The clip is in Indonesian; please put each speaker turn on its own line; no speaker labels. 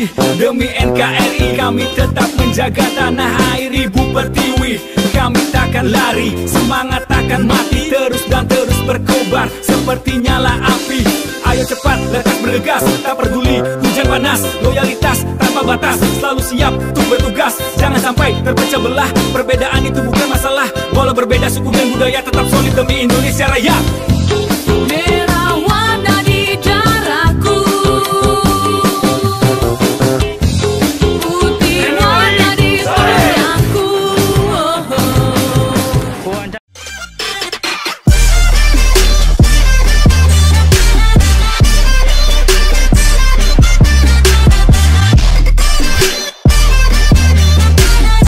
hati. Demi NKRI kami tetap menjaga tanah air Ibu Pertiwi. Kami takkan lari, semangat takkan mati, terus dan terus berkobar seperti nyala api. Ayo cepat, lekas bergegas, tak peduli hujan panas, loyalitas tanpa batas, selalu siap untuk bertugas. Jangan sampai terpecah belah, perbedaan itu bukan masalah. Walau berbeda suku dan budaya, tetap solid demi Indonesia Raya.